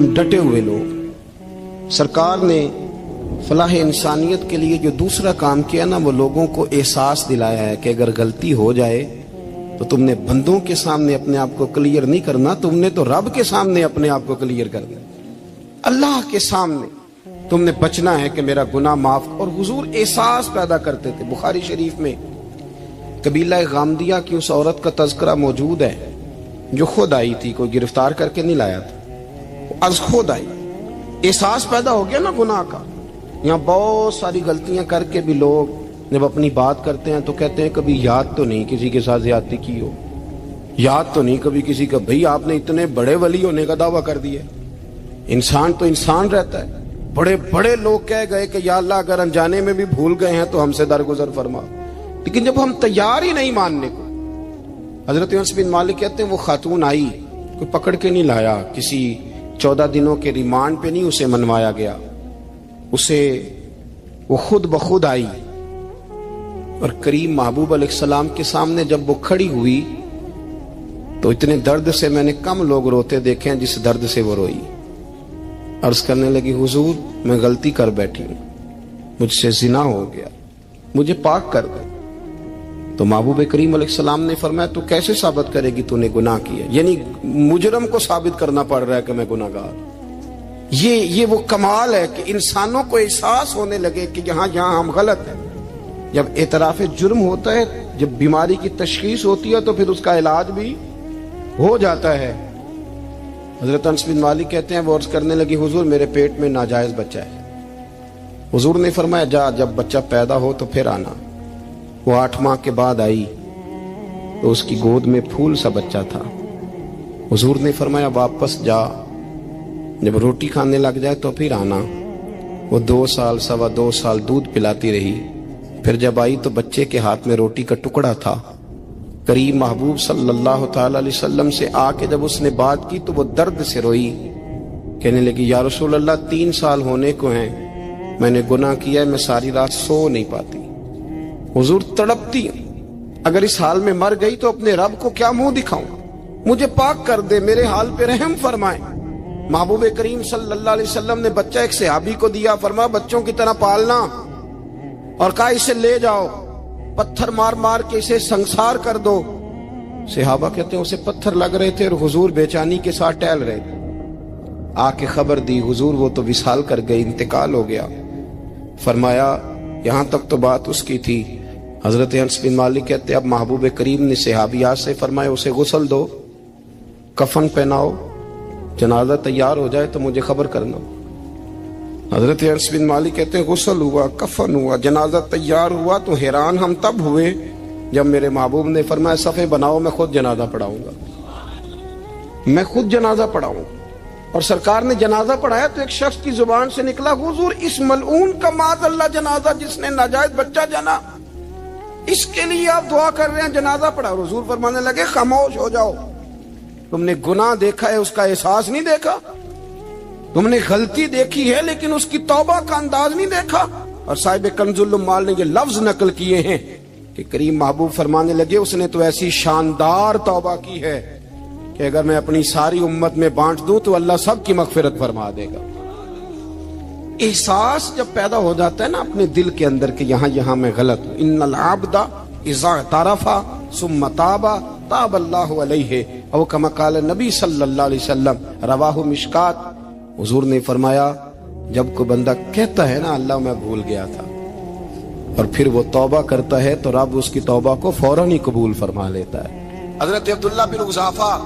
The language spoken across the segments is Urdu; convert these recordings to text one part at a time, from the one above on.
ہم ڈٹے ہوئے لوگ. سرکار نے فلاح انسانیت کے لیے جو دوسرا کام کیا نا، وہ لوگوں کو احساس دلایا ہے کہ اگر غلطی ہو جائے تو تم نے بندوں کے سامنے اپنے آپ کو کلیئر نہیں کرنا، تم نے تو رب کے سامنے اپنے آپ کو کلیئر کرنا، اللہ کے سامنے تم نے بچنا ہے کہ میرا گناہ معاف. اور حضور احساس پیدا کرتے تھے. بخاری شریف میں قبیلہ غامدیہ کی اس عورت کا تذکرہ موجود ہے جو خود آئی تھی، کوئی گرفتار کر کے نہیں لایا تھا، از خود آئی. احساس پیدا ہو گیا نا گناہ کا. یہاں بہت ساری غلطیاں کر کے بھی لوگ جب اپنی بات کرتے ہیں تو کہتے ہیں کبھی یاد تو نہیں کسی کے ساتھ زیادتی کی ہو، یاد تو نہیں کبھی کسی کا. بھئی آپ نے اتنے بڑے ولی ہونے کا دعویٰ کر دیا. انسان تو انسان رہتا ہے. بڑے بڑے لوگ کہہ گئے کہ یا اللہ اگر انجانے میں بھی بھول گئے ہیں تو ہم سے درگزر فرما. لیکن جب ہم تیار ہی نہیں ماننے کو. حضرت انس بن مالک کہتے ہیں وہ خاتون آئی، کوئی پکڑ کے نہیں لایا، کسی 14 دنوں کے ریمانڈ پہ نہیں اسے منوایا گیا، اسے وہ خود بخود آئی. اور کریم محبوب علیہ السلام کے سامنے جب وہ کھڑی ہوئی تو اتنے درد سے میں نے کم لوگ روتے دیکھے ہیں جس درد سے وہ روئی. عرض کرنے لگی حضور میں غلطی کر بیٹھی ہوں، مجھ سے زنا ہو گیا، مجھے پاک کر دے. تو محبوب کریم علیہ السلام نے فرمایا تو کیسے ثابت کرے گی تو نے گناہ کیا؟ یعنی مجرم کو ثابت کرنا پڑ رہا ہے کہ میں گناہ گار. یہ وہ کمال ہے کہ انسانوں کو احساس ہونے لگے کہ یہاں ہم غلط ہیں. جب اعتراف جرم ہوتا ہے، جب بیماری کی تشخیص ہوتی ہے تو پھر اس کا علاج بھی ہو جاتا ہے. حضرت انس بن مالک کہتے ہیں وہ عرض کرنے لگی حضور میرے پیٹ میں ناجائز بچہ ہے. حضور نے فرمایا جا جب بچہ پیدا ہو تو پھر آنا. وہ 8 ماہ کے بعد آئی تو اس کی گود میں پھول سا بچہ تھا. حضور نے فرمایا واپس جا، جب روٹی کھانے لگ جائے تو پھر آنا. وہ 2 سال 2.25 سال دودھ پلاتی رہی. پھر جب آئی تو بچے کے ہاتھ میں روٹی کا ٹکڑا تھا. کریم محبوب صلی اللہ تعالی علیہ وسلم سے آ کے جب اس نے بات کی تو وہ درد سے روئی، کہنے لگی یا رسول اللہ 3 سال ہونے کو ہیں، میں نے گناہ کیا ہے، میں ساری رات سو نہیں پاتی. حضور تڑپتی اگر اس حال میں مر گئی تو اپنے رب کو کیا منہ دکھاؤں، مجھے پاک کر دے، میرے حال پہ رحم فرمائے. محبوب کریم صلی اللہ علیہ وسلم نے بچہ ایک صحابی کو دیا، فرمایا بچوں کی طرح پالنا، اور کہا اسے لے جاؤ، پتھر مار مار کے اسے سنسار کر دو. صحابہ کہتے ہیں اسے پتھر لگ رہے تھے اور حضور بے چینی کے ساتھ ٹہل رہے تھے. آ کے خبر دی حضور وہ تو وصال کر گئی، انتقال ہو گیا. فرمایا یہاں تک تو بات اس کی تھی. حضرت انس بن مالک کہتے اب محبوب کریم نے صحابیات سے فرمایا اسے غسل دو، کفن پہناؤ، جنازہ تیار ہو جائے تو مجھے خبر کرنا. حضرت انس بن مالک کہتے ہیں غسل ہوا، کفن ہوا، جنازہ تیار ہوا تو حیران ہم تب ہوئے جب میرے محبوب نے فرمایا صفے بناؤ، میں خود جنازہ پڑھاؤں گا، میں خود جنازہ پڑھاؤں گا. اور سرکار نے جنازہ پڑھایا تو ایک شخص کی زبان سے نکلا حضور اس ملعون کا معاذ اللہ جنازہ جس نے ناجائز بچہ جنا، اس کے لیے آپ دعا کر رہے ہیں، جنازہ پڑھا. حضور فرمانے لگے خاموش ہو جاؤ، تم نے گناہ دیکھا ہے اس کا احساس نہیں دیکھا، تم نے غلطی دیکھی ہے لیکن اس کی توبہ کا انداز نہیں دیکھا. اور صاحب کنز العمال نے یہ لفظ نقل کیے ہیں کہ کریم محبوب فرمانے لگے اس نے تو ایسی شاندار توبہ کی ہے کہ اگر میں اپنی ساری امت میں بانٹ دوں تو اللہ سب کی مغفرت فرما دے گا. احساس جب پیدا ہو جاتا ہے نا اپنے دل کے اندر کہ یہاں میں غلط ہوں. ان العبد اذا اعترف ثم تاب تاب اللہ علیہ او کما قال نبی صلی اللہ علیہ وسلم، رواہ مشکات. حضور نے فرمایا جب کوئی بندہ کہتا ہے نا اللہ میں بھول گیا تھا اور پھر وہ توبہ کرتا ہے تو رب اس کی توبہ کو فوراً ہی قبول فرما لیتا ہے. حضرت عبداللہ بن حذافہ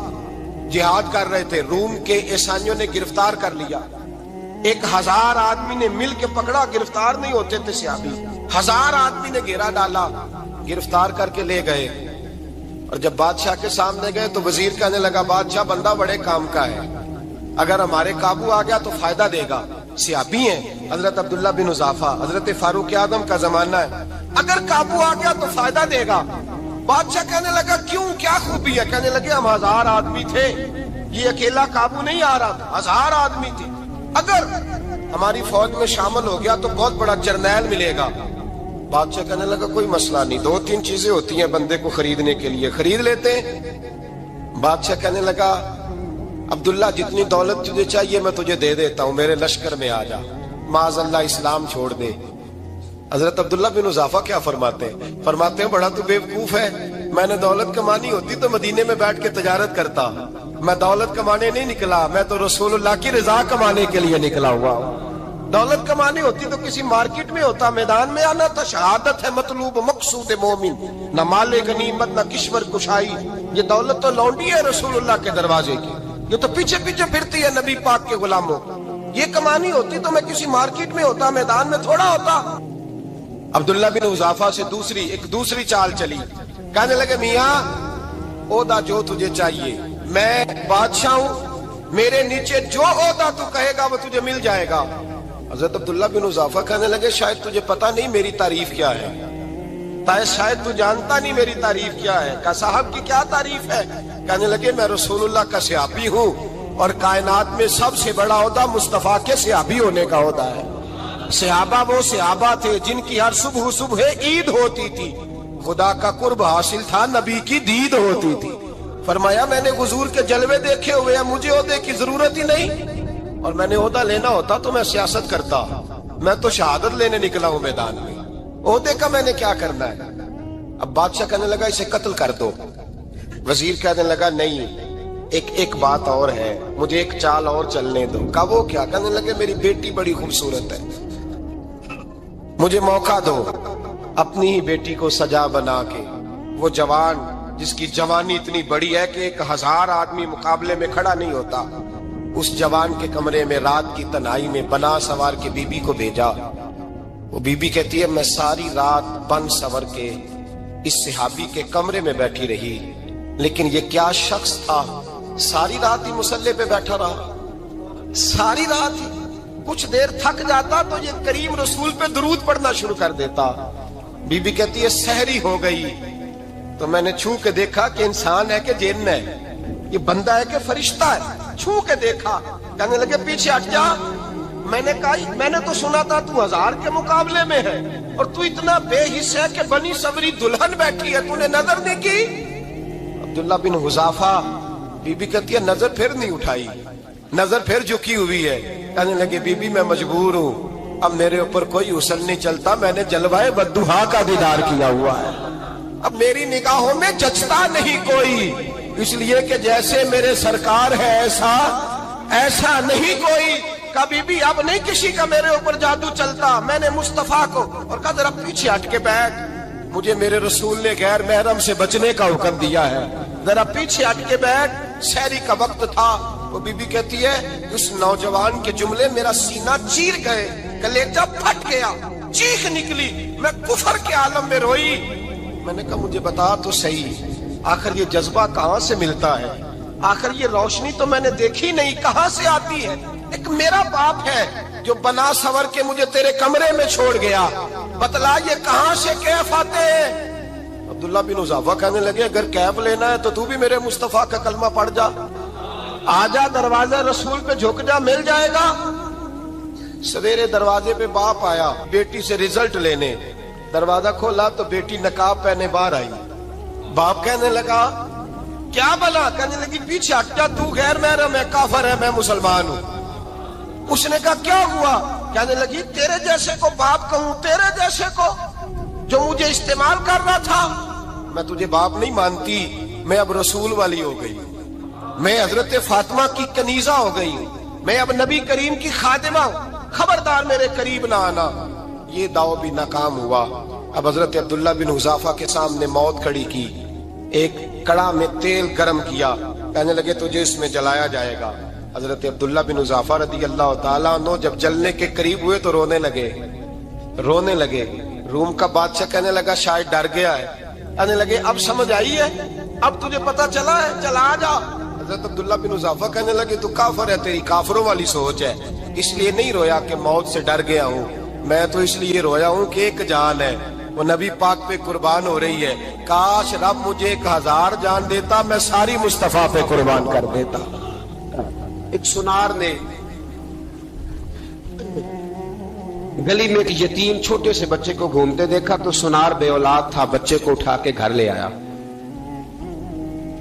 جہاد کر رہے تھے، روم کے عیسائیوں نے گرفتار کر لیا. 1000 آدمی نے مل کے پکڑا، گرفتار نہیں ہوتے تھے صحابی. 1000 آدمی نے گھیرا ڈالا، گرفتار کر کے لے گئے. اور جب بادشاہ کے سامنے گئے تو وزیر کہنے لگا بادشاہ بندہ بڑے کام کا ہے، اگر ہمارے قابو آ گیا تو فائدہ دے گا. صحابی ہیں حضرت عبداللہ بن حذافہ، حضرت فاروق اعظم کا زمانہ ہے، اگر قابو آ گیا تو فائدہ دے گا. بادشاہ کہنے لگا کیوں، کیا خوبی ہے؟ کہنے لگے ہم 1000 آدمی تھے، یہ اکیلا قابو نہیں آ رہا تھا، 1000 آدمی تھے، اگر ہماری فوج میں شامل ہو گیا تو بہت بڑا جرنیل ملے گا. بادشاہ کہنے لگا کوئی مسئلہ نہیں، 2-3 چیزیں ہوتی ہیں بندے کو خریدنے کے لیے، خرید لیتے ہیں. بادشاہ کہنے لگا عبداللہ جتنی دولت تجھے چاہیے میں تجھے دے دیتا ہوں، میرے لشکر میں آ جا، معاذ اللہ اسلام چھوڑ دے۔ حضرت عبداللہ بن حذافہ کیا فرماتے ہیں؟ فرماتے ہیں بڑا تو بیوقوف ہے، میں نے دولت کمانی ہوتی تو مدینے میں بیٹھ کے تجارت کرتا، میں دولت کمانے نہیں نکلا، میں تو رسول اللہ کی رضا کمانے کے لیے نکلا ہوا ہوں۔ دولت کمانی ہوتی تو کسی مارکیٹ میں ہوتا، میدان میں آنا تھا۔ شہادت ہے مطلوب مقصود مومن، نہ مال غنیمت نہ کشور کشائی۔ یہ دولت تو لونڈی ہے رسول اللہ کے دروازے کی، یہ تو پیچھے پیچھے پھرتی ہے نبی پاک کے غلاموں۔ یہ کمانی ہوتی تو میں کسی مارکیٹ میں ہوتا، میدان میں تھوڑا ہوتا۔ عبداللہ بن حذافہ سے ایک دوسری چال چلی، کہنے لگے میاں عہدہ جو تجھے چاہیے، میں بادشاہ ہوں، میرے نیچے جو عہدہ تو کہے گا وہ تجھے مل جائے گا۔ حضرت عبداللہ بن حذافہ کہنے لگے شاید تجھے پتہ نہیں میری تعریف کیا ہے، شاید تو جانتا نہیں میری تعریف کیا ہے۔ کہا صاحب کی کیا تعریف ہے؟ کہنے لگے میں رسول اللہ کا صحابی ہوں، اور کائنات میں سب سے بڑا عہدہ مصطفیٰ کے صحابی ہونے کا عہدہ ہے۔ صحابہ وہ صحابہ تھے جن کی ہر صبح عید ہوتی تھی، خدا کا قرب حاصل تھا، نبی کی دید ہوتی تھی۔ فرمایا میں نے حضور کے جلوے دیکھے ہوئے ہیں، مجھے عہدے کی ضرورت ہی نہیں، اور میں نے عہدہ لینا ہوتا تو میں سیاست کرتا، میں تو شہادت لینے نکلا ہوں میدان میں، عہدے کا میں نے کیا کرنا ہے۔ اب بادشاہ کہنے لگا اسے قتل کر دو۔ وزیر کہنے لگا نہیں، ایک بات اور ہے، مجھے ایک چال اور چلنے دو۔ کہا وہ کیا؟ کہنے لگے میری بیٹی بڑی خوبصورت ہے، مجھے موقع دو اپنی ہی بیٹی کو سجا بنا کے، وہ جوان جس کی جوانی اتنی بڑی ہے کہ 1000 آدمی مقابلے میں کھڑا نہیں ہوتا، اس جوان کے کمرے میں رات کی تنہائی میں بنا سوار کے بی بی کو بھیجا۔ وہ بی بی کہتی ہے میں ساری رات بن سور کے اس صحابی کے کمرے میں بیٹھی رہی، لیکن یہ کیا شخص تھا، ساری رات ہی مسلح پہ بیٹھا رہا، ساری رات ہی، کچھ دیر تھک جاتا تو یہ کریم رسول پہ درود پڑھنا شروع کر دیتا۔ بی بی کہتی ہے سحری ہو گئی تو میں نے چھو کے دیکھا کہ انسان ہے کہ جن ہے، یہ بندہ ہے کہ فرشتہ ہے، چھو کے دیکھا۔ کہنے لگے پیچھے ہٹ جا۔ میں نے کہا میں نے تو سنا تھا تو 1000 کے مقابلے میں ہے، اور تو اتنا بے حس ہے کہ بنی صبری دلہن بیٹھی ہے، تو نے نظر نہیں کی؟ عبداللہ بن حذافہ، بی بی کہتی ہے نظر پھر نہیں اٹھائی، نظر پھر جھکی ہوئی ہے۔ کہنے لگے بی بی میں مجبور ہوں، اب میرے اوپر کوئی حسن نہیں چلتا، میں نے جلوہ بدوحا کا دیدار کیا ہوا ہے، اب میری نگاہوں میں جچتا نہیں کوئی، اس لیے کہ جیسے میرے سرکار ہے ایسا نہیں کوئی۔ کبھی بھی اب نہیں کسی کا میرے اوپر جادو چلتا، میں نے مصطفیٰ کو، اور کہا ذرا پیچھے ہٹ کے بیٹھ، مجھے میرے رسول نے غیر محرم سے بچنے کا حکم دیا ہے، ذرا پیچھے ہٹ کے بیٹھ۔ سحری کا وقت تھا، وہ بی بی کہتی ہے اس نوجوان کے جملے میرا سینہ چیر گئے، کلیجہ پھٹ گیا، چیخ نکلی، میں کفر کے عالم میں روئی۔ میں نے کہا مجھے بتا تو صحیح، آخر یہ جذبہ کہاں سے ملتا ہے، آخر یہ روشنی تو میں نے دیکھی نہیں، کہاں سے آتی ہے؟ ایک میرا باپ ہے جو بنا سور کے مجھے تیرے کمرے میں چھوڑ گیا، بتلا یہ کہاں سے کیف آتے ہیں؟ عبداللہ بن حذافہ کہنے لگے اگر کیف لینا ہے تو بھی میرے مصطفیٰ کا کلمہ پڑھ جا، آجا دروازے رسول پہ جھک جا، مل جائے گا۔ سویرے دروازے پہ باپ آیا بیٹی سے رزلٹ لینے، دروازہ کھولا تو بیٹی نقاب پہنے باہر آئی۔ باپ کہنے لگا کیا بلا؟ کہنے لگی پیچھے ہٹ جا، تو غیر محرم ہے، کافر ہے، میں مسلمان ہوں۔ اس نے کہا کیا ہوا؟ کہنے لگی تیرے جیسے کو باپ کہوں، تیرے جیسے کو جو مجھے استعمال کر رہا تھا، میں تجھے باپ نہیں مانتی، میں اب رسول والی ہو گئی، میں حضرت فاطمہ کی کنیزہ ہو گئی ہوں، میں اب نبی کریم کی خادمہ ہوں، خبردار میرے قریب نہ آنا۔ یہ دعو بھی ناکام ہوا۔ اب حضرت عبداللہ بن حذافہ کے سامنے موت کھڑی کی، ایک کڑا میں تیل گرم کیا، کہنے لگے تجھے اس میں جلایا جائے گا۔ حضرت عبداللہ بن حذافہ رضی اللہ تعالیٰ عنہ جب جلنے کے قریب ہوئے تو رونے لگے۔ روم کا بادشاہ کہنے لگا شاید ڈر گیا ہے، کہنے لگے اب سمجھ آئی ہے، اب تجھے پتا چلا ہے، چلا جا۔ حضرت عبداللہ بن حذافہ کہنے لگے تو کافر ہے، تیری کافروں والی سوچ ہے، اس لیے نہیں رویا کہ موت سے ڈر گیا ہوں، میں تو اس لیے رویا ہوں کہ ایک جان ہے وہ نبی پاک پہ قربان ہو رہی ہے، کاش رب مجھے 1000 جان دیتا، میں ساری مصطفیٰ پہ قربان کر دیتا۔ ایک سنار نے گلی میں ایک یتیم چھوٹے سے بچے کو گھومتے دیکھا تو سنار بے اولاد تھا، بچے کو اٹھا کے گھر لے آیا،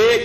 1,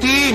3,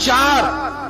4,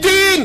3,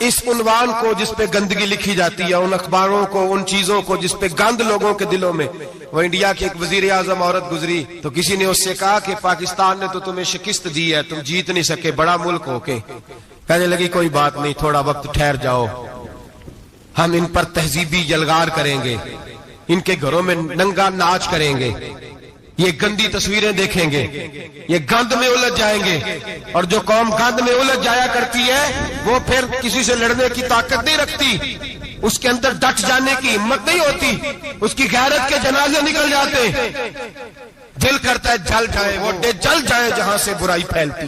اس عنوان کو جس پہ گندگی لکھی جاتی ہے، ان اخباروں کو، ان چیزوں کو جس پہ گند لوگوں کے دلوں میں. وہ انڈیا کی ایک وزیر اعظم عورت گزری تو کسی نے اس سے کہا کہ پاکستان نے تو تمہیں شکست دی ہے، تم جیت نہیں سکے بڑا ملک ہو کے. کہنے لگی کوئی بات نہیں، تھوڑا وقت ٹھہر جاؤ، ہم ان پر تہذیبی یلغار کریں گے، ان کے گھروں میں ننگا ناچ کریں گے، یہ گندی تصویریں دیکھیں گے، یہ گند میں الجھ جائیں گے. اور جو قوم گند میں الجھ جایا کرتی ہے وہ پھر کسی سے لڑنے کی طاقت نہیں رکھتی، اس کے اندر ڈٹ جانے کی ہمت نہیں ہوتی، اس کی غیرت کے جنازے نکل جاتے. دل کرتا ہے جل جائے وہ جل جائے جہاں سے برائی پھیلتی،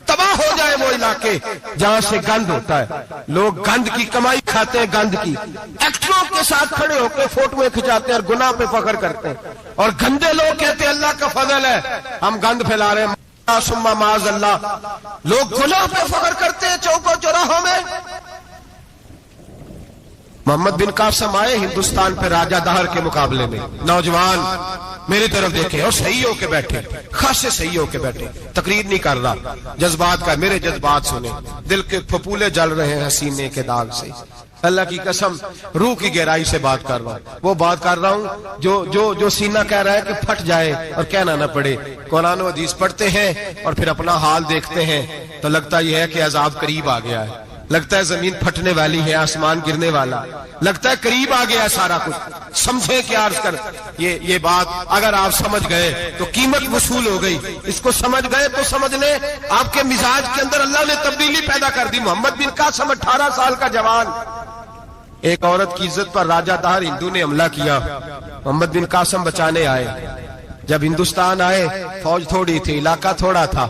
تباہ ہو جائے وہ علاقے جہاں سے گند ہوتا ہے. لوگ گند کی کمائی کھاتے ہیں، گند کی. ایکٹروں کے ساتھ کھڑے ہو کے فوٹویں کھچاتے ہیں اور گناہ پہ فخر کرتے ہیں، اور گندے لوگ کہتے ہیں اللہ کا فضل ہے ہم گند پھیلا رہے ہیں. ثم معاذ اللہ، لوگ گناہ پہ فخر کرتے ہیں چوکوں چوراہوں میں. محمد بن قاسم آئے ہندوستان پہ راجہ دہر کے مقابلے میں، نوجوان میری طرف دیکھے اور صحیح ہو کے بیٹھے، خاصے صحیح ہو کے بیٹھے، تقریر نہیں کر رہا، جذبات کا. میرے جذبات سنیں، دل کے پھپولے جل رہے ہیں سینے کے داغ سے. اللہ کی قسم روح کی گہرائی سے بات کر رہا ہوں، وہ بات کر رہا ہوں جو سینہ کہہ رہا ہے کہ پھٹ جائے اور کہنا نہ پڑے. قرآن و حدیث پڑھتے ہیں اور پھر اپنا حال دیکھتے ہیں تو لگتا یہ ہے کہ عذاب قریب آ گیا ہے، لگتا ہے زمین پھٹنے والی ہے، آسمان گرنے والا، لگتا ہے قریب آ گیا ہے سارا کچھ. سمجھے کہ عرض کر یہ بات اگر آپ سمجھ گئے تو قیمت وصول ہو گئی. اس کو سمجھ گئے تو سمجھ لیں آپ کے مزاج کے اندر اللہ نے تبدیلی پیدا کر دی. محمد بن قاسم 18 سال کا جوان، ایک عورت کی عزت پر راجہ دہر ہندو نے حملہ کیا، محمد بن قاسم بچانے آئے. جب ہندوستان آئے فوج تھوڑی تھی، علاقہ تھوڑا تھا،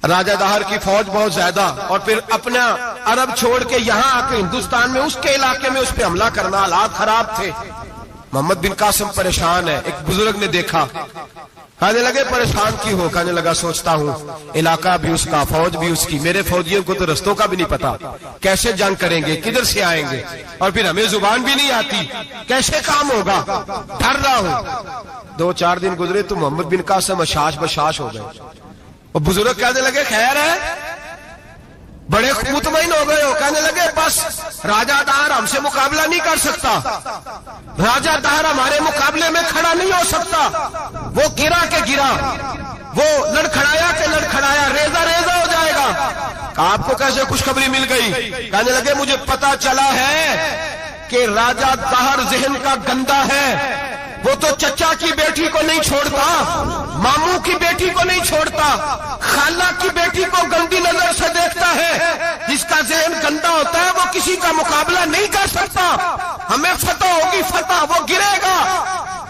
راجہ دہر کی فوج بہت زیادہ، اور پھر اپنا عرب چھوڑ کے یہاں آ کے ہندوستان میں اس کے علاقے میں اس پہ حملہ کرنا، حالات خراب تھے. محمد بن قاسم پریشان ہے. ایک بزرگ نے دیکھا، کہنے لگے پریشان کی ہو؟ کہنے لگا سوچتا ہوں علاقہ بھی اس کا، فوج بھی اس کی، میرے فوجیوں کو تو رستوں کا بھی نہیں پتا، کیسے جنگ کریں گے، کدھر سے آئیں گے، اور پھر ہمیں زبان بھی نہیں آتی، کیسے کام ہوگا، ڈر رہا ہوں. 2-4 دن گزرے تو محمد بن قاسم اشاش بشاش ہو گئے. اور بزرگ کہنے لگے خیر ہے، بڑے مطمئن ہو گئے ہو. کہنے لگے بس راجہ دہر ہم سے مقابلہ نہیں کر سکتا، راجہ دہر ہمارے مقابلے میں کھڑا نہیں ہو سکتا. وہ گرا کے گرا، وہ لڑکھڑایا کہ لڑکھڑایا، ریزہ ریزہ ہو جائے گا. آپ کو کیسے خوشخبری مل گئی؟ کہنے لگے مجھے پتا چلا ہے کہ راجہ دہر ذہن کا گندا ہے، وہ تو چچا کی بیٹی کو نہیں چھوڑتا، ماموں کی بیٹی کو نہیں چھوڑتا، خالہ کی بیٹی کو گندی نظر سے دیکھتا ہے. جس کا ذہن گندا ہوتا ہے وہ کسی کا مقابلہ نہیں کر سکتا. ہمیں فتح ہوگی، فتح، وہ گرے گا.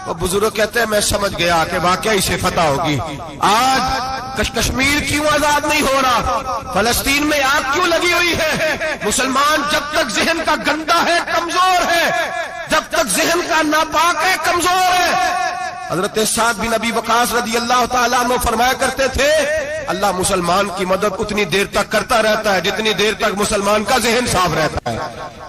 وہ بزرگ کہتے ہیں میں سمجھ گیا کہ واقعی سے فتح ہوگی. آج کشمیر کیوں آزاد نہیں ہو رہا، فلسطین میں آگ کیوں لگی ہوئی ہے؟ مسلمان جب تک ذہن کا گندا ہے کمزور ہے، جب تک ذہن کا ناپاک ہے کمزور ہے. حضرت سعد بن ابی وقاص رضی اللہ تعالیٰ عنہ فرمایا کرتے تھے اللہ مسلمان کی مدد اتنی دیر تک کرتا رہتا ہے جتنی دیر تک مسلمان کا ذہن صاف رہتا ہے،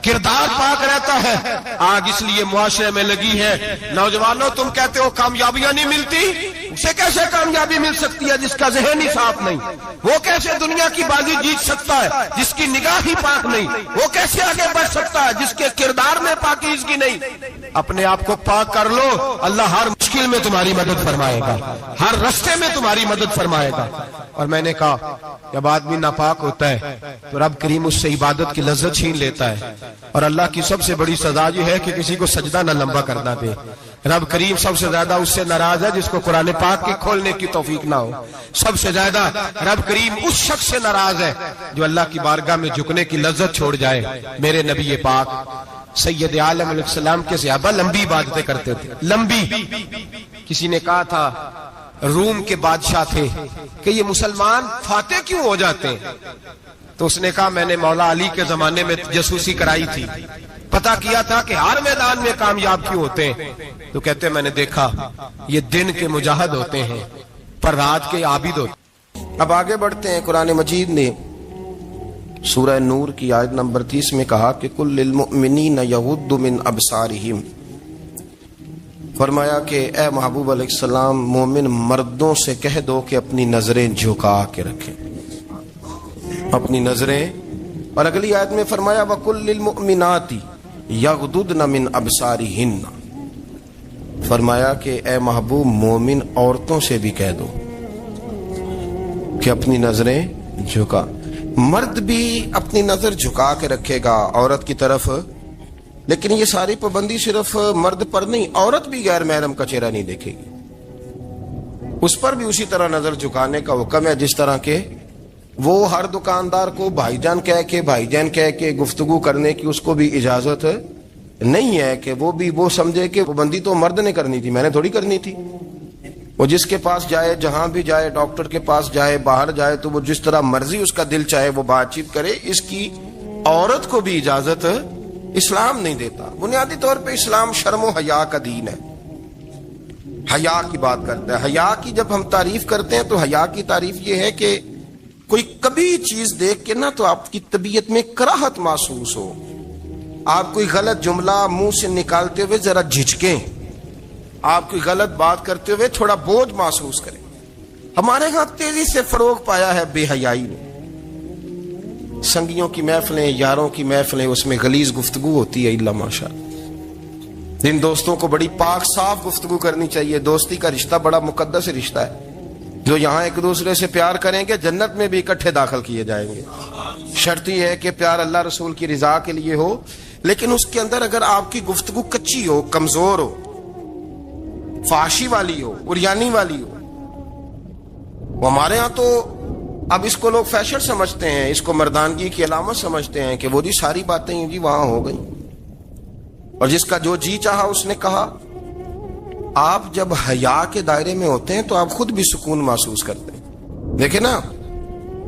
کردار پاک رہتا ہے. آگ اس لیے معاشرے میں لگی ہے. نوجوانوں تم کہتے ہو کامیابیاں نہیں ملتی، اسے کیسے کامیابی مل سکتی ہے جس کا ذہن ہی صاف نہیں؟ وہ کیسے دنیا کی بازی جیت سکتا ہے جس کی نگاہ ہی پاک نہیں؟ وہ کیسے آگے بڑھ سکتا ہے جس کے کردار میں پاکیزگی نہیں؟ اپنے آپ کو پاک کر لو، اللہ ہر مشکل میں تمہاری مدد فرمائے گا، ہر رستے میں تمہاری مدد فرمائے گا. اور میں نے کہا جب آدمی ناپاک ہوتا ہے تو رب کریم اس سے عبادت کی لذت چھین لیتا ہے. اور اللہ کی سب سے بڑی سزا یہ ہے کہ کسی کو سجدہ نہ لمبا کرنا دے. رب کریم سب سے زیادہ اس سے ناراض ہے جس کو قرآن پاک کے کھولنے کی توفیق نہ ہو. سب سے زیادہ رب کریم اس شخص سے ناراض ہے جو اللہ کی بارگاہ میں جھکنے کی لذت چھوڑ جائے. میرے نبی پاک سید عالم علیہ السلام کے صحابہ لمبی عبادتیں کرتے تھے، لمبی. کسی نے کہا تھا روم کے بادشاہ تھے کہ یہ مسلمان فاتح کیوں ہو جاتے ہیں؟ تو اس نے کہا میں نے مولا علی کے زمانے میں جاسوسی کرائی تھی، پتا کیا تھا کہ ہر میدان میں کامیاب کیوں ہوتے ہیں. تو کہتے میں نے دیکھا یہ دن کے مجاہد ہوتے ہیں پر رات کے عابد ہوتے ہیں. اب آگے بڑھتے ہیں. قرآن مجید نے سورہ نور کی آیت نمبر 30 میں کہا کہ کل للمؤمنین یغضوا من ابصارہم، فرمایا کہ اے محبوب علیہ السلام مومن مردوں سے کہہ دو کہ اپنی نظریں جھکا کے رکھیں، اپنی نظریں اور اگلی آیت میں فرمایا وَقُلْ لِلْمُؤْمِنَاتِ يَغْضُضْنَ مِنْ أَبْصَارِهِنَّ، فرمایا کہ اے محبوب مومن عورتوں سے بھی کہہ دو کہ اپنی نظریں جھکا. مرد بھی اپنی نظر جھکا کے رکھے گا عورت کی طرف، لیکن یہ ساری پابندی صرف مرد پر نہیں، عورت بھی غیر محرم کا چہرہ نہیں دیکھے گی، اس پر بھی اسی طرح نظر جھکانے کا حکم ہے جس طرح کہ وہ ہر دکاندار کو بھائی جان کہہ کے گفتگو کرنے کی اس کو بھی اجازت نہیں ہے کہ وہ سمجھے کہ پابندی تو مرد نے کرنی تھی، میں نے تھوڑی کرنی تھی. وہ جس کے پاس جائے، جہاں بھی جائے، ڈاکٹر کے پاس جائے، باہر جائے، تو وہ جس طرح مرضی اس کا دل چاہے وہ بات چیت کرے، اس کی عورت کو بھی اجازت اسلام نہیں دیتا. بنیادی طور پہ اسلام شرم و حیا کا دین ہے، حیا کی بات کرتا ہے. حیا کی جب ہم تعریف کرتے ہیں تو حیا کی تعریف یہ ہے کہ کوئی کبھی چیز دیکھ کے نا تو آپ کی طبیعت میں کراہت محسوس ہو، آپ کوئی غلط جملہ منہ سے نکالتے ہوئے ذرا جھجکیں، آپ کوئی غلط بات کرتے ہوئے تھوڑا بوجھ محسوس کریں. ہمارے ہاں تیزی سے فروغ پایا ہے بے حیائی نے. سنگیوں کی محفلیں، یاروں کی محفلیں، اس میں غلیظ گفتگو ہوتی ہے الا ماشاء. جن دوستوں کو بڑی پاک صاف گفتگو کرنی چاہیے. دوستی کا رشتہ بڑا مقدس رشتہ ہے، جو یہاں ایک دوسرے سے پیار کریں گے جنت میں بھی اکٹھے داخل کیے جائیں گے. شرط یہ ہے کہ پیار اللہ رسول کی رضا کے لیے ہو، لیکن اس کے اندر اگر آپ کی گفتگو کچی ہو، کمزور ہو، فحاشی والی ہو، عریانی والی ہو. وہ ہمارے ہاں تو اب اس کو لوگ فیشن سمجھتے ہیں، اس کو مردانگی کی علامت سمجھتے ہیں کہ وہ جی ساری باتیں جی وہاں ہو گئی، اور جس کا جو جی چاہا اس نے کہا. آپ جب حیا کے دائرے میں ہوتے ہیں تو آپ خود بھی سکون محسوس کرتے ہیں. دیکھیں نا،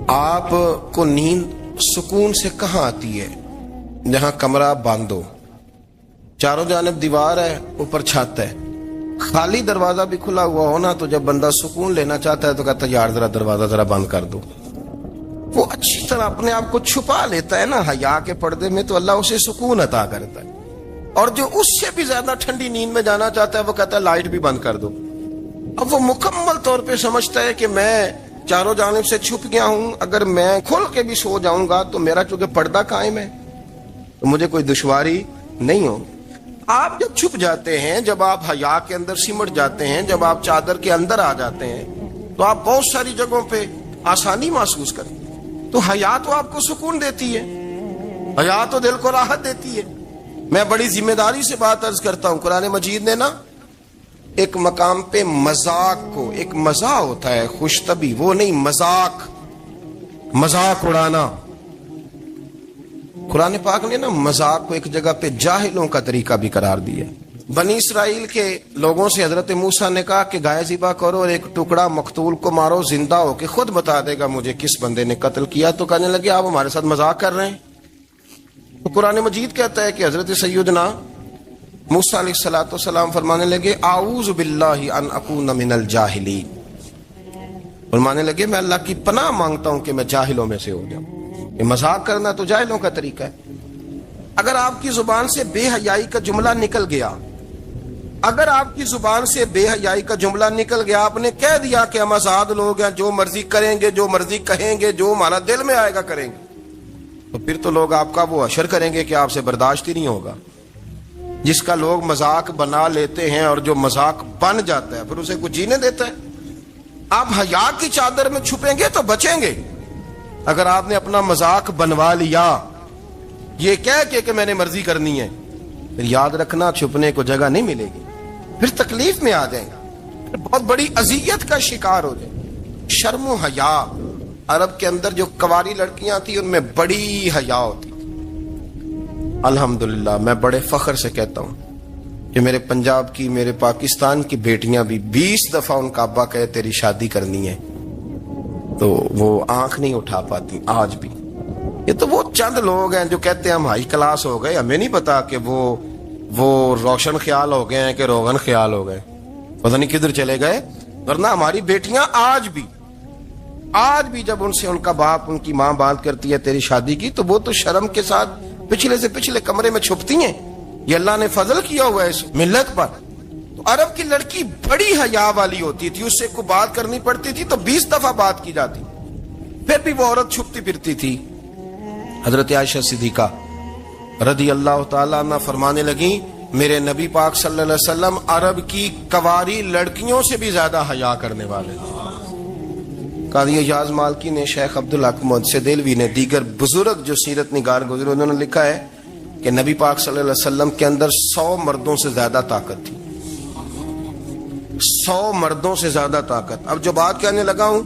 آپ کو نیند سکون سے کہاں آتی ہے؟ جہاں کمرہ بند ہو، چاروں جانب دیوار ہے، اوپر چھت ہے، خالی دروازہ بھی کھلا ہوا ہونا تو جب بندہ سکون لینا چاہتا ہے تو کہتا ہے یار ذرا دروازہ ذرا بند کر دو. وہ اچھی طرح اپنے آپ کو چھپا لیتا ہے نا حیا کے پردے میں، تو اللہ اسے سکون عطا کرتا ہے. اور جو اس سے بھی زیادہ ٹھنڈی نیند میں جانا چاہتا ہے وہ کہتا ہے لائٹ بھی بند کر دو. اب وہ مکمل طور پہ سمجھتا ہے کہ میں چاروں جانب سے چھپ گیا ہوں، اگر میں کھل کے بھی سو جاؤں گا تو میرا چونکہ پردہ قائم ہے تو مجھے کوئی دشواری نہیں ہو. آپ جب چھپ جاتے ہیں، جب آپ حیا کے اندر سمٹ جاتے ہیں، جب آپ چادر کے اندر آ جاتے ہیں تو آپ بہت ساری جگہوں پہ آسانی محسوس کرتے ہیں. تو حیا تو آپ کو سکون دیتی ہے، حیا تو دل کو راحت دیتی ہے. میں بڑی ذمہ داری سے بات عرض کرتا ہوں، قرآن مجید نے نا ایک مقام پہ مذاق کو، ایک مزاح ہوتا ہے خوش طبی، وہ نہیں مذاق اڑانا. قرآن پاک نے نا مذاق کو ایک جگہ پہ جاہلوں کا طریقہ بھی قرار دیا. بنی اسرائیل کے لوگوں سے حضرت موسیٰ نے کہا کہ گائے ذبح کرو اور ایک ٹکڑا مقتول کو مارو، زندہ ہو کے خود بتا دے گا مجھے کس بندے نے قتل کیا. تو کہنے لگے آپ ہمارے ساتھ مذاق کر رہے ہیں. تو قرآن مجید کہتا ہے کہ حضرت سیدنا موسیٰ علیہ السلام فرمانے لگے اعوذ باللہ ان اکون من الجاہلین. فرمانے لگے میں اللہ کی پناہ مانگتا ہوں کہ میں جاہلوں میں سے ہو جاؤں. یہ مذاق کرنا تو جاہلوں کا طریقہ ہے. اگر آپ کی زبان سے بے حیائی کا جملہ نکل گیا، اگر آپ کی زبان سے بے حیائی کا جملہ نکل گیا، آپ نے کہہ دیا کہ ہم آزاد لوگ ہیں، جو مرضی کریں گے، جو مرضی کہیں گے، جو ہمارا دل میں آئے گا کریں گے، تو پھر تو لوگ آپ کا وہ حشر کریں گے کہ آپ سے برداشت ہی نہیں ہوگا. جس کا لوگ مذاق بنا لیتے ہیں اور جو مذاق بن جاتا ہے پھر اسے کچھ جینے دیتا ہے. آپ حیا کی چادر میں چھپیں گے تو بچیں گے. اگر آپ نے اپنا مذاق بنوا لیا یہ کہہ کے کہ میں نے مرضی کرنی ہے، پھر یاد رکھنا چھپنے کو جگہ نہیں ملے گی، پھر تکلیف میں آ جائیں گا، پھر بہت بڑی اذیت کا شکار ہو جائیں. شرم و حیا، عرب کے اندر جو کواری لڑکیاں تھیں ان میں بڑی حیا ہوتی. الحمدللہ میں بڑے فخر سے کہتا ہوں کہ میرے پنجاب کی، میرے پاکستان کی بیٹیاں بھی 20 دفعہ ان کا ابا کہے تیری شادی کرنی ہے تو وہ آنکھ نہیں اٹھا پاتی آج بھی. یہ تو وہ چند لوگ ہیں جو کہتے ہیں ہم ہائی کلاس ہو گئے، ہمیں نہیں پتا کہ وہ روشن خیال ہو گئے ہیں کہ روغن خیال ہو گئے، پتہ نہیں کدھر چلے گئے. ورنہ ہماری بیٹیاں آج بھی جب ان سے ان کا باپ، ان کی ماں بات کرتی ہے تیری شادی کی تو وہ تو شرم کے ساتھ پچھلے سے پچھلے کمرے میں چھپتی ہیں. یہ اللہ نے فضل کیا ہوا ہے اس ملت پر. تو عرب کی لڑکی بڑی حیا والی ہوتی تھی، اس سے کوئی بات کرنی پڑتی تھی تو 20 دفعہ بات کی جاتی، پھر بھی وہ عورت چھپتی پھرتی تھی. حضرت عائشہ صدیقہ رضی اللہ تعالیٰ عنہ فرمانے لگیں میرے نبی پاک صلی اللہ علیہ وسلم عرب کی کنواری لڑکیوں سے بھی زیادہ حیا کرنے والے تھے۔ قاضی اعجاز مالکی نے، شیخ عبدالحق محدث دہلوی نے، دیگر بزرگ جو سیرت نگار گزرے انہوں نے لکھا ہے کہ نبی پاک صلی اللہ علیہ وسلم کے اندر 100 مردوں سے زیادہ طاقت تھی، 100 مردوں سے زیادہ طاقت۔ اب جو بات کہنے لگا ہوں،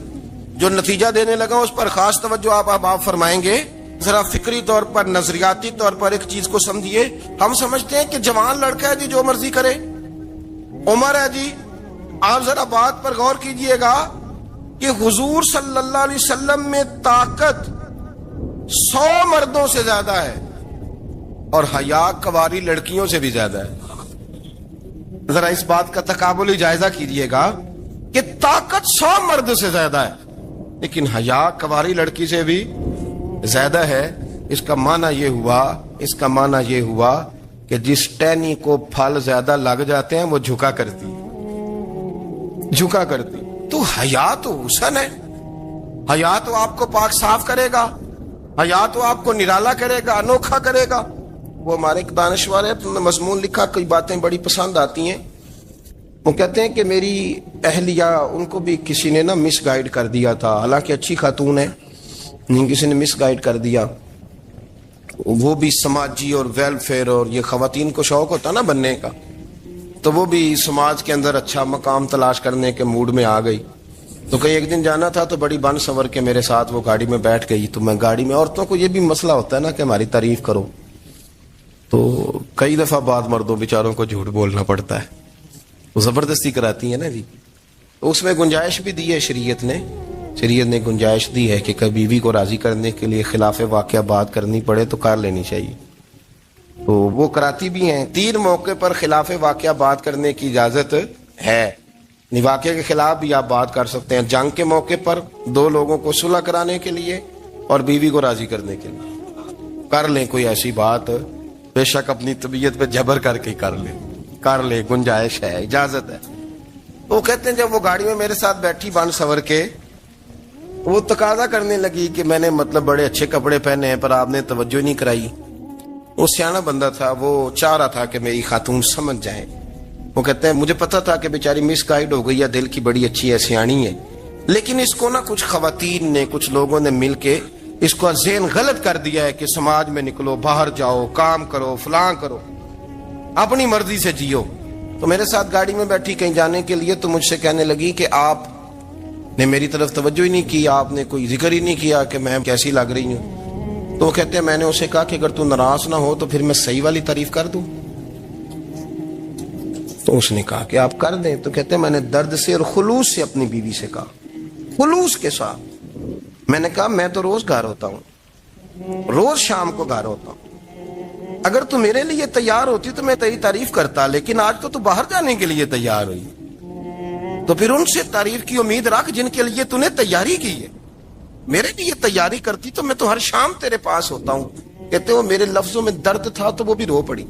جو نتیجہ دینے لگا ہوں، اس پر خاص توجہ آپ فرمائیں گے۔ ذرا فکری طور پر، نظریاتی طور پر ایک چیز کو سمجھیے۔ ہم سمجھتے ہیں کہ جوان لڑکا ہے جی جو مرضی کرے، عمر ہے جی۔ آپ ذرا بات پر غور کیجئے گا کہ حضور صلی اللہ علیہ وسلم میں طاقت 100 مردوں سے زیادہ ہے اور حیا کنواری لڑکیوں سے بھی زیادہ ہے۔ ذرا اس بات کا تقابلی جائزہ کیجئے گا کہ طاقت 100 مرد سے زیادہ ہے لیکن حیا کنواری لڑکی سے بھی زیادہ ہے۔ اس کا معنی یہ ہوا کہ جس ٹہنی کو پھل زیادہ لگ جاتے ہیں وہ جھکا کرتی۔ تو حیا تو حسن ہے، حیا تو آپ کو پاک صاف کرے گا، حیا تو آپ کو نرالا کرے گا، انوکھا کرے گا۔ وہ ہمارے ایک دانشور ہے، انہوں نے مضمون لکھا، کئی باتیں بڑی پسند آتی ہیں۔ وہ کہتے ہیں کہ میری اہلیہ، ان کو بھی کسی نے مس گائیڈ کر دیا تھا، حالانکہ اچھی خاتون ہے، کسی نے مس گائیڈ کر دیا۔ وہ بھی سماجی اور ویلفیئر، اور یہ خواتین کو شوق ہوتا نا بننے کا، تو وہ بھی سماج کے اندر اچھا مقام تلاش کرنے کے موڈ میں آ گئی۔ تو کئی ایک دن جانا تھا تو بڑی بن سنور کے میرے ساتھ وہ گاڑی میں بیٹھ گئی۔ تو میں گاڑی میں، عورتوں کو یہ بھی مسئلہ ہوتا ہے نا کہ ہماری تعریف کرو، تو کئی دفعہ بعض مردوں بیچاروں کو جھوٹ بولنا پڑتا ہے، وہ زبردستی کراتی ہیں نا جی۔ تو اس میں گنجائش بھی دی ہے شریعت نے گنجائش دی ہے کہ کبھی بیوی کو راضی کرنے کے لیے خلاف واقعہ بات کرنی پڑے تو کر لینی چاہیے، تو وہ کراتی بھی ہیں۔ 3 موقع پر خلاف واقعہ بات کرنے کی اجازت ہے، واقعے کے خلاف بھی آپ بات کر سکتے ہیں۔ جنگ کے موقع پر 2 لوگوں کو صلح کرانے کے لیے اور بیوی کو راضی کرنے کے لیے کر لیں کوئی ایسی بات، بے شک اپنی طبیعت پہ جبر کر کے کر لیں، گنجائش ہے، اجازت ہے۔ وہ کہتے ہیں جب وہ گاڑی میں میرے ساتھ بیٹھی بن سنور کے، وہ تقاضا کرنے لگی کہ میں نے بڑے اچھے کپڑے پہنے ہیں پر آپ نے توجہ نہیں کرائی۔ وہ سیانا بندہ تھا، وہ چاہ رہا تھا کہ میری خاتون سمجھ جائے۔ وہ کہتے ہیں مجھے پتا تھا کہ بیچاری مس گائیڈ ہو گئی ہے، دل کی بڑی اچھی ہے، سیانی ہے، لیکن اس کو کچھ خواتین نے، کچھ لوگوں نے مل کے اس کو ذہن غلط کر دیا ہے کہ سماج میں نکلو، باہر جاؤ، کام کرو، فلاں کرو، اپنی مرضی سے جیو۔ تو میرے ساتھ گاڑی میں بیٹھی کہیں جانے کے لیے، تو مجھ سے کہنے لگی کہ آپ نے میری طرف توجہ ہی نہیں کی، آپ نے کوئی ذکر ہی نہیں کیا کہ میں کیسی لگ رہی ہوں۔ تو وہ کہتے ہیں میں نے اسے کہا کہ اگر تو ناراض نہ ہو تو پھر میں صحیح والی تعریف کر دوں۔ تو اس نے کہا کہ آپ کر دیں۔ تو کہتے ہیں میں نے درد سے اور خلوص سے اپنی بیوی سے کہا، خلوص کے ساتھ میں نے کہا میں تو روز گھر ہوتا ہوں، روز شام کو گھر ہوتا ہوں، اگر تو میرے لیے تیار ہوتی تو میں تیری تعریف کرتا، لیکن آج تو باہر جانے کے لیے تیار ہوئی، تو پھر ان سے تعریف کی امید رکھ جن کے لیے تو نے تیاری کی ہے۔ میرے لیے تیاری کرتی تو میں تو ہر شام تیرے پاس ہوتا ہوں۔ کہتے وہ میرے لفظوں میں درد تھا تو وہ بھی رو پڑی۔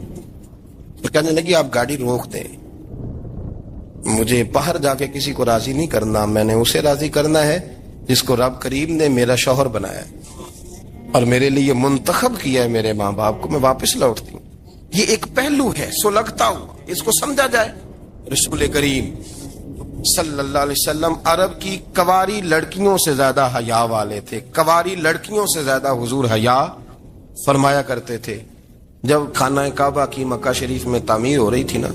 تو کہنے لگی آپ گاڑی روک دیں، مجھے باہر جا کے کسی کو راضی نہیں کرنا، میں نے اسے راضی کرنا ہے جس کو رب کریم نے میرا شوہر بنایا اور میرے لیے منتخب کیا ہے، میرے ماں باپ کو۔ میں واپس لوٹتی ہوں۔ یہ ایک پہلو ہے سلگتا ہوا، اس کو سمجھا جائے۔ رسول کریم صلی اللہ علیہ وسلم عرب کی کنواری لڑکیوں سے زیادہ حیا والے تھے، کنواری لڑکیوں سے زیادہ حضور حیا فرمایا کرتے تھے۔ جب خانہ کعبہ کی مکہ شریف میں تعمیر ہو رہی تھی نا،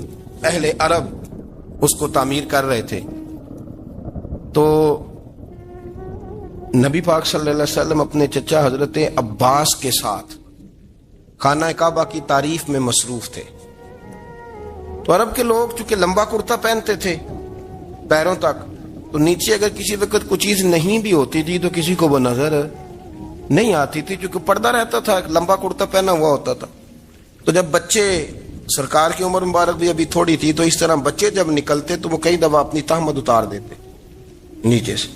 اہل عرب اس کو تعمیر کر رہے تھے، تو نبی پاک صلی اللہ علیہ وسلم اپنے چچا حضرت عباس کے ساتھ خانہ کعبہ کی تعریف میں مصروف تھے۔ تو عرب کے لوگ چونکہ لمبا کرتا پہنتے تھے پیروں تک، تو نیچے اگر کسی وقت کوئی چیز نہیں بھی ہوتی تھی تو کسی کو وہ نظر نہیں آتی تھی، چونکہ پردہ رہتا تھا، ایک لمبا کرتا پہنا ہوا ہوتا تھا۔ تو جب بچے، سرکار کی عمر مبارک بھی ابھی تھوڑی تھی، تو اس طرح بچے جب نکلتے تو وہ کئی دفعہ اپنی تہمت اتار دیتے نیچے سے،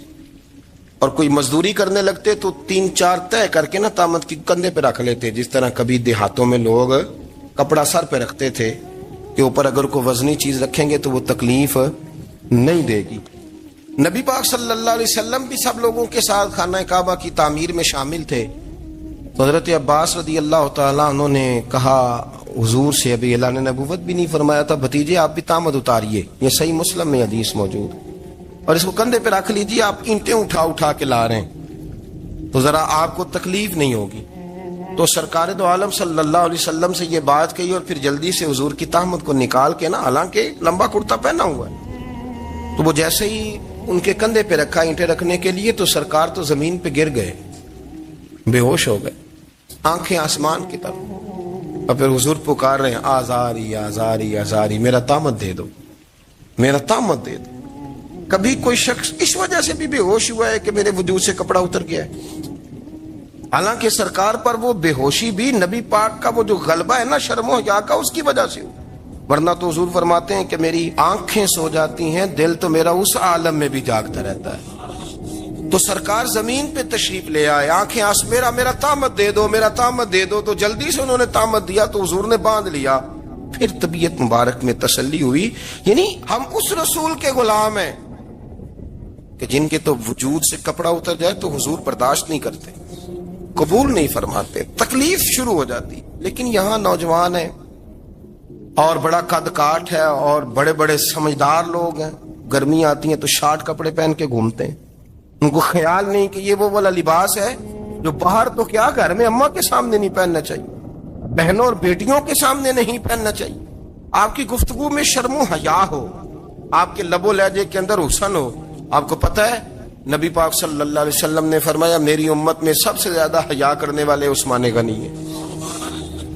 اور کوئی مزدوری کرنے لگتے تو 3-4 طے کر کے تہمت کی کندھے پہ رکھ لیتے، جس طرح کبھی دیہاتوں میں لوگ کپڑا سر پہ رکھتے تھے کہ اوپر اگر کوئی وزنی چیز رکھیں گے تو وہ تکلیف نہیں دے گی۔ نبی پاک صلی اللہ علیہ وسلم بھی سب لوگوں کے ساتھ خانہ کعبہ کی تعمیر میں شامل تھے۔ تو حضرت عباس رضی اللہ تعالیٰ عنہ نے کہا حضور سے، ابھی اللہ نے نبوت بھی نہیں فرمایا تھا، بھتیجے آپ بھی تامد اتاریے، یہ صحیح مسلم میں حدیث موجود، اور اس کو کندھے پہ رکھ لیجیے، آپ اینٹیں اٹھا اٹھا کے لا رہے ہیں تو ذرا آپ کو تکلیف نہیں ہوگی۔ تو سرکار دو عالم صلی اللہ علیہ وسلم سے یہ بات کہی اور پھر جلدی سے حضور کی تہمت کو نکال کے نا، حالانکہ لمبا کرتا پہنا ہوا ہے، تو وہ جیسے ہی ان کے کندھے پہ رکھا اینٹیں رکھنے کے لیے تو سرکار تو زمین پہ گر گئے، بے ہوش ہو گئے، آنکھیں آسمان کی طرف، اور پھر حضور پکار رہے ہیں آزاری آزاری آزاری، میرا تامت دے دو، میرا تامت دے دو۔ کبھی کوئی شخص اس وجہ سے بھی بے ہوش ہوا ہے کہ میرے وجود سے کپڑا اتر گیا ہے؟ حالانکہ سرکار پر وہ بے ہوشی بھی نبی پاک کا وہ جو غلبہ ہے نا شرم و حیا کا، اس کی وجہ سے ہو، ورنہ تو حضور فرماتے ہیں کہ میری آنکھیں سو جاتی ہیں، دل تو میرا اس عالم میں بھی جاگتا رہتا ہے۔ تو سرکار زمین پہ تشریف لے آئے، آنکھیں میرا تامت دے دو، میرا تامت دے دو، تو جلدی سے انہوں نے تامت دیا تو حضور نے باندھ لیا، پھر طبیعت مبارک میں تسلی ہوئی۔ یعنی ہم اس رسول کے غلام ہیں کہ جن کے تو وجود سے کپڑا اتر جائے تو حضور برداشت نہیں کرتے، قبول نہیں فرماتے، تکلیف شروع ہو جاتی۔ لیکن یہاں نوجوان ہیں اور بڑا قد کاٹ ہے اور بڑے بڑے سمجھدار لوگ ہیں، گرمی آتی ہیں تو شارٹ کپڑے پہن کے گھومتے ہیں، ان کو خیال نہیں کہ یہ وہ والا لباس ہے جو باہر تو کیا گھر میں اماں کے سامنے نہیں پہننا چاہیے، بہنوں اور بیٹیوں کے سامنے نہیں پہننا چاہیے۔ آپ کی گفتگو میں شرم و حیا ہو، آپ کے لب و لہجے کے اندر حسن ہو۔ آپ کو پتہ ہے نبی پاک صلی اللہ علیہ وسلم نے فرمایا میری امت میں سب سے زیادہ حیا کرنے والے عثمان غنی ہیں،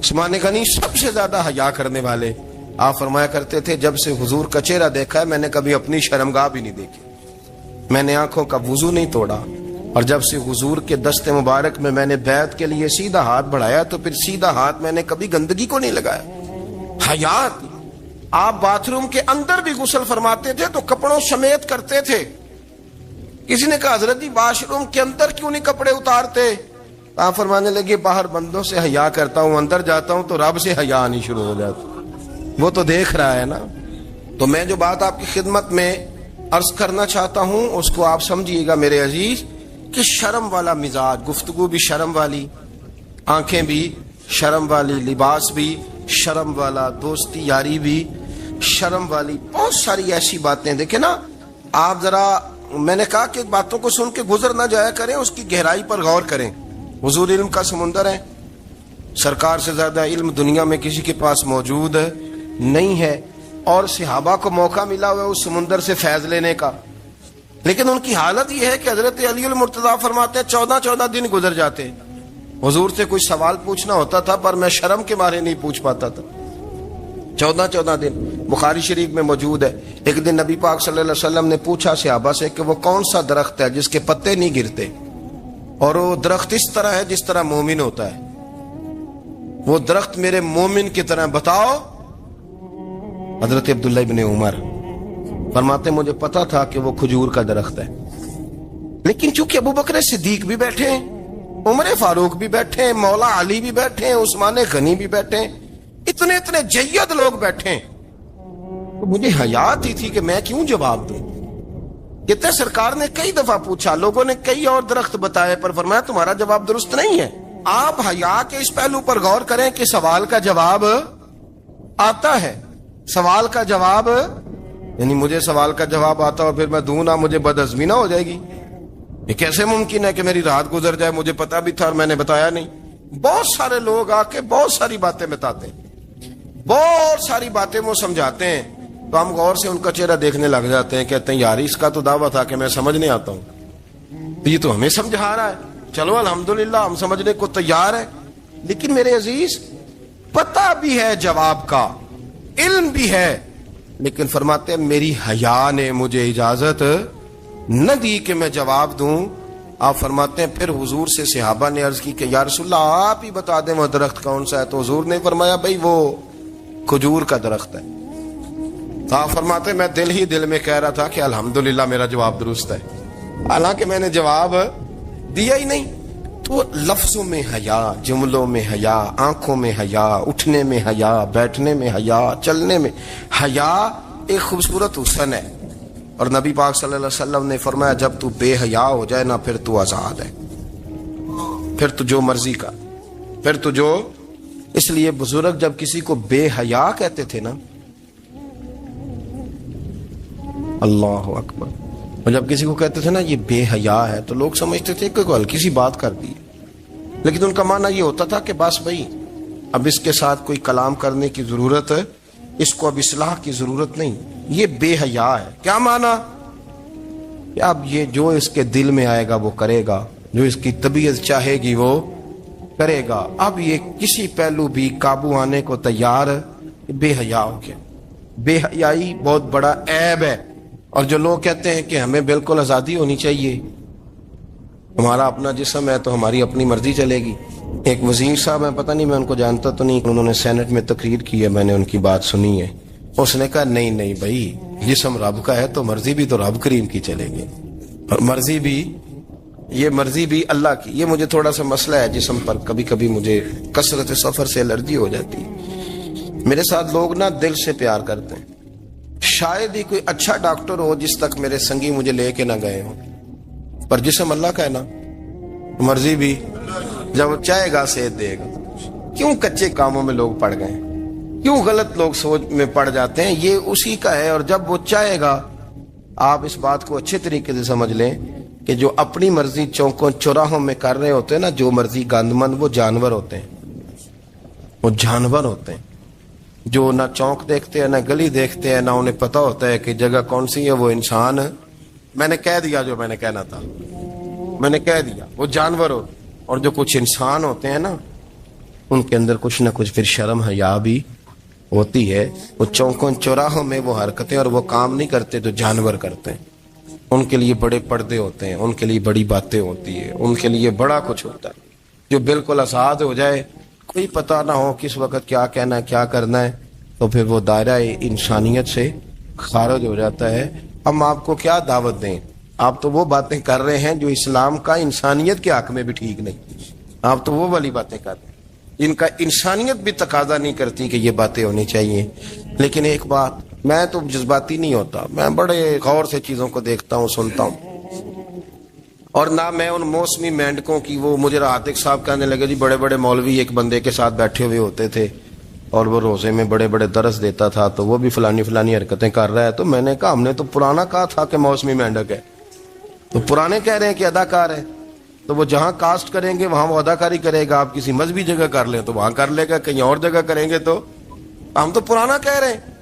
عثمان غنی سب سے زیادہ حیا کرنے والے۔ آپ فرمایا کرتے تھے جب سے حضور کا چہرہ دیکھا ہے میں نے کبھی اپنی شرمگاہ بھی نہیں دیکھی، میں نے آنکھوں کا وضو نہیں توڑا، اور جب سے حضور کے دست مبارک میں میں نے بیعت کے لیے سیدھا ہاتھ بڑھایا تو پھر سیدھا ہاتھ میں نے کبھی گندگی کو نہیں لگایا۔ حیات، آپ باتھ روم کے اندر بھی غسل فرماتے تھے تو کپڑوں سمیت کرتے تھے۔ کسی نے کہا حضرت جی واش روم کے اندر کیوں نہیں کپڑے اتارتے؟ آپ فرمانے لگے باہر بندوں سے حیا کرتا ہوں، اندر جاتا ہوں تو رب سے حیا آنی شروع ہو جاتی، وہ تو دیکھ رہا ہے نا۔ تو میں جو بات آپ کی خدمت میں عرض کرنا چاہتا ہوں اس کو آپ سمجھیے گا میرے عزیز، کہ شرم والا مزاج، گفتگو بھی شرم والی، آنکھیں بھی شرم والی، لباس بھی شرم والا، دوستی یاری بھی شرم والی، بہت ساری ایسی باتیں۔ دیکھیں نا آپ ذرا، میں نے کہا کہ باتوں کو سن کے گزر نہ جایا کریں، اس کی گہرائی پر غور کریں۔ حضور علم کا سمندر ہے، سرکار سے زیادہ علم دنیا میں کسی کے پاس موجود نہیں ہے، اور صحابہ کو موقع ملا ہوا ہے اس سمندر سے فیض لینے کا، لیکن ان کی حالت یہ ہے کہ حضرت علی المرتضیٰ فرماتے ہیں 14 دن گزر جاتے، حضور سے کوئی سوال پوچھنا ہوتا تھا پر میں شرم کے مارے نہیں پوچھ پاتا تھا۔ 14 دن بخاری شریف میں موجود ہے۔ ایک دن نبی پاک صلی اللہ علیہ وسلم نے پوچھا صحابہ سے کہ وہ کون سا درخت ہے جس کے پتے نہیں گرتے، اور وہ درخت اس طرح ہے جس طرح مومن ہوتا ہے، وہ درخت میرے مومن کی طرح بتاؤ۔ حضرت عبداللہ ابن عمر فرماتے مجھے پتا تھا کہ وہ کھجور کا درخت ہے، لیکن چونکہ ابو بکر صدیق بھی بیٹھے ہیں، عمر فاروق بھی بیٹھے ہیں، مولا علی بھی بیٹھے ہیں، عثمان غنی بھی بیٹھے ہیں، اتنے جید لوگ بیٹھے ہیں، تو مجھے حیا آتی تھی کہ میں کیوں جواب دوں۔ کہتے سرکار نے کئی دفعہ پوچھا، لوگوں نے کئی اور درخت بتائے، پر فرمایا تمہارا جواب درست نہیں ہے۔ آپ حیا کے اس پہلو پر غور کریں کہ سوال کا جواب آتا ہے، سوال کا جواب، یعنی مجھے سوال کا جواب آتا اور پھر میں دوں نہ، مجھے بدعزمی نہ ہو جائے گی؟ یہ کیسے ممکن ہے کہ میری رات گزر جائے مجھے پتا بھی تھا اور میں نے بتایا نہیں؟ بہت سارے لوگ آ کے بہت ساری باتیں بتاتے ہیں، بہت ساری باتیں وہ سمجھاتے ہیں، تو ہم غور سے ان کا چہرہ دیکھنے لگ جاتے ہیں، کہتے ہیں یار اس کا تو دعویٰ تھا کہ میں سمجھنے آتا ہوں، یہ تو ہمیں سمجھا رہا ہے، چلو الحمدللہ ہم سمجھنے کو تیار ہیں۔ لیکن میرے عزیز پتہ بھی ہے جواب کا، علم بھی ہے، لیکن فرماتے ہیں میری حیا نے مجھے اجازت نہ دی کہ میں جواب دوں۔ آپ فرماتے ہیں پھر حضور سے صحابہ نے عرض کی کہ یا رسول اللہ آپ ہی بتا دیں وہ درخت کون سا ہے، تو حضور نے فرمایا بھائی وہ کھجور کا درخت ہے۔ تو آپ فرماتے ہیں میں دل میں کہہ رہا تھا کہ الحمدللہ میرا جواب درست ہے، حالانکہ میں نے جواب دیا ہی نہیں۔ تو لفظوں میں حیا، جملوں میں حیا، آنکھوں میں حیا، اٹھنے میں حیا، بیٹھنے میں حیا، چلنے میں حیا ایک خوبصورت حسن ہے، اور نبی پاک صلی اللہ علیہ وسلم نے فرمایا جب تو بے حیا ہو جائے نا پھر تو آزاد ہے، پھر تو جو مرضی کا۔ پھر تو جو اس لیے بزرگ جب کسی کو بے حیا کہتے تھے نا، اللہ اکبر، اور جب کسی کو کہتے تھے نا یہ بے حیا ہے، تو لوگ سمجھتے تھے کہ کوئی ہلکی سی بات کر دی، لیکن ان کا معنی یہ ہوتا تھا کہ بس بھائی اب اس کے ساتھ کوئی کلام کرنے کی ضرورت ہے، اس کو اب اصلاح کی ضرورت نہیں، یہ بے حیا ہے۔ کیا معنی؟ کہ اب یہ جو اس کے دل میں آئے گا وہ کرے گا، جو اس کی طبیعت چاہے گی وہ کرے گا، اب یہ کسی پہلو بھی قابو آنے کو تیار بے حیا ہو گیا۔ بے حیائی بہت بڑا عیب ہے، اور جو لوگ کہتے ہیں کہ ہمیں بالکل آزادی ہونی چاہیے، ہمارا اپنا جسم ہے تو ہماری اپنی مرضی چلے گی۔ ایک وزیر صاحب ہیں، پتہ نہیں میں ان کو جانتا تو نہیں، انہوں نے سینٹ میں تقریر کی ہے، میں نے ان کی بات سنی ہے، اس نے کہا نہیں نہیں بھائی، جسم رب کا ہے تو مرضی بھی تو رب کریم کی چلے گی، اور مرضی بھی اللہ کی۔ یہ مجھے تھوڑا سا مسئلہ ہے جسم پر، کبھی کبھی مجھے کثرت سفر سے الرجی ہو جاتی ہے۔ میرے ساتھ لوگ نا دل سے پیار کرتے ہیں، شاید ہی کوئی اچھا ڈاکٹر ہو جس تک میرے سنگی مجھے لے کے نہ گئے ہوں، پر جسم اللہ کا ہے نا، مرضی بھی جب وہ چاہے گا صحت دے گا۔ کیوں کچے کاموں میں لوگ پڑ گئے، کیوں غلط لوگ سوچ میں پڑ جاتے ہیں؟ یہ اسی کا ہے، اور جب وہ چاہے گا، آپ اس بات کو اچھے طریقے سے سمجھ لیں کہ جو اپنی مرضی چوکوں چوراہوں میں کر رہے ہوتے ہیں نا، جو مرضی گاندمند، وہ جانور ہوتے ہیں، وہ جانور ہوتے ہیں جو نہ چونک دیکھتے ہیں، نہ گلی دیکھتے ہیں، نہ انہیں پتہ ہوتا ہے کہ جگہ کون سی ہے۔ وہ انسان، میں نے کہہ دیا جو میں نے کہنا تھا، میں نے کہہ دیا، وہ جانور ہو۔ اور جو کچھ انسان ہوتے ہیں نا، ان کے اندر کچھ نہ کچھ پھر شرم حیا بھی ہوتی ہے۔ وہ چوکوں چوراہوں میں وہ حرکتیں اور وہ کام نہیں کرتے جو جانور کرتے ہیں۔ ان کے لیے بڑے پردے ہوتے ہیں، ان کے لیے بڑی باتیں ہوتی ہے، ان کے لیے بڑا کچھ ہوتا ہے۔ جو بالکل آزاد ہو جائے، کوئی پتہ نہ ہو کس وقت کیا کہنا ہے، کیا کرنا ہے، تو پھر وہ دائرہ انسانیت سے خارج ہو جاتا ہے۔ ہم آپ کو کیا دعوت دیں؟ آپ تو وہ باتیں کر رہے ہیں جو اسلام کا انسانیت کے حق میں بھی ٹھیک نہیں، آپ تو وہ والی باتیں کر رہے ہیں جن کا انسانیت بھی تقاضا نہیں کرتی کہ یہ باتیں ہونی چاہیے۔ لیکن ایک بات، میں تو جذباتی نہیں ہوتا، میں بڑے غور سے چیزوں کو دیکھتا ہوں، سنتا ہوں، اور نہ میں ان موسمی مینڈکوں کی۔ وہ مجھے عاتق صاحب کہنے لگے جی بڑے بڑے مولوی ایک بندے کے ساتھ بیٹھے ہوئے ہوتے تھے اور وہ روزے میں بڑے بڑے درس دیتا تھا، تو وہ بھی فلانی حرکتیں کر رہا ہے۔ تو میں نے کہا ہم نے تو پرانا کہا تھا کہ موسمی مینڈک ہے، تو پرانے کہہ رہے ہیں کہ اداکار ہے، تو وہ جہاں کاسٹ کریں گے وہاں وہ اداکاری کرے گا۔ آپ کسی مذہبی جگہ کر لیں تو وہاں کر لے گا، کہیں اور جگہ کریں گے تو ہم تو پرانا کہہ رہے ہیں۔